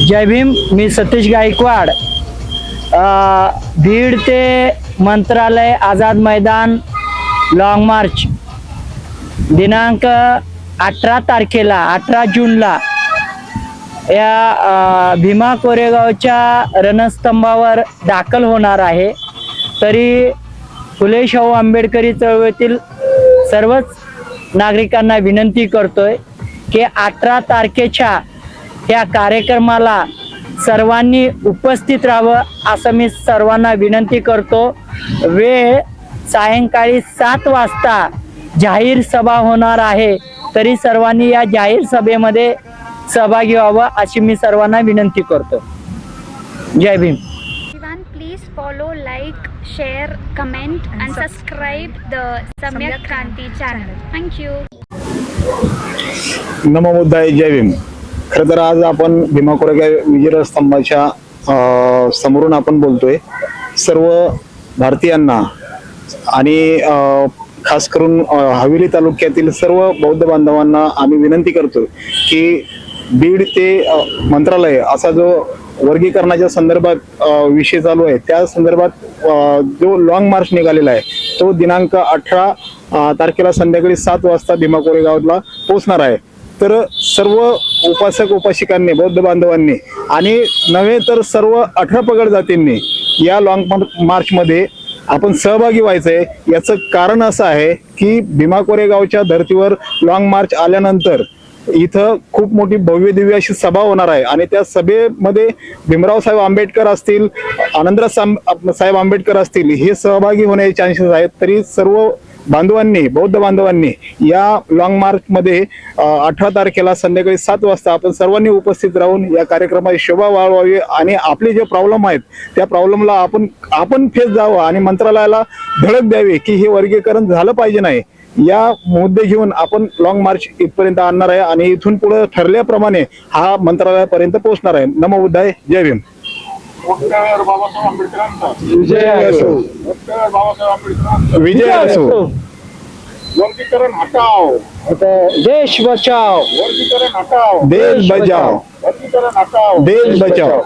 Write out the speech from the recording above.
जय भीम. मी सतीश गायकवाड. बीड ते मंत्रालय Azad Maidan long march दिनांक 18 तारखेला 18 जूनला या भीमा कोरेगावच्या रणस्तंभावर दाखल होणार आहे. तरी फुले शाहू आंबेडकरी चळवळीतील सर्वच नागरिकांना विनंती करतोय की 18 तारखेच्या या कार्यक्रमाला सर्वांनी उपस्थित राहावं असं मी सर्वांना विनंती करतो. वेळ सायंकाळी 7 वाजता जाहीर सभा होणार आहे. तरी सर्वांनी या जाहीर सभेमध्ये सहभागी व्हावं अशी मी सर्वांना विनंती करतो. जय Bhim. Please follow, like, share, comment and subscribe the Samyak Kranti channel. Thank you. नमो बुद्धाय. जय भीम. खरं तर आज आपण भीमा कोरेगाव विजय स्तंभाच्या समोरून आपण बोलतोय. सर्व भारतीयांना आणि खास करून हवेली तालुक्यातील सर्व बौद्ध बांधवांना आम्ही विनंती करतो की बीड ते मंत्रालय असा जो वर्गीकरणाच्या संदर्भात विषय चालू आहे, त्या संदर्भात जो लॉंग मार्च निघालेला आहे तो दिनांक 18 तारखेला संध्याकाळी 7 वाजता भीमा कोरेगावला पोहोचणार आहे. तर सर्व उपासक उपासिकांनी बौद्ध बांधवांनी आणि नव्हे तर सर्व 18 पगड जातींनी या लॉंग मार्चमध्ये आपण सहभागी व्हायचंय. याचं कारण असं आहे की भीमा कोरेगावच्या धर्तीवर लॉंग मार्च आल्यानंतर इथं खूप मोठी भव्य दिव्य अशी सभा होणार आहे आणि त्या सभेमध्ये भीमराव साहेब आंबेडकर असतील, आनंदराव साहेब आंबेडकर असतील, हे सहभागी होण्याचे चान्सेस आहेत. तरी सर्व बांधवांनी बौद्ध बांधवांनी या लॉंग मार्च मध्ये 18 तारखेला संध्याकाळी 7 वाजता आपण सर्वांनी उपस्थित राहून या कार्यक्रमाची शोभा वाढवावी आणि आपले जे प्रॉब्लेम आहेत त्या प्रॉब्लेमला आपण फेस जावं आणि मंत्रालयाला धडक द्यावी की हे वर्गीकरण झालं पाहिजे नाही. या मुद्दे घेऊन आपण लॉंग मार्च इथपर्यंत आणणार आहे आणि इथून पुढे ठरल्याप्रमाणे हा मंत्रालयापर्यंत पोहोचणार आहे. नमो बुद्धाय. जय भीम. डॉक्टर बाबासाहेब आंबेडकरांचा विजय असो. डॉक्टर बाबासाहेब आंबेडकरांचा विजय असो. वर्गीकरण हटाओ, देश बचाओ, वर्गीकरण हटाओ, देश बचाओ, वर्गीकरण हटाओ, देश बचाओ.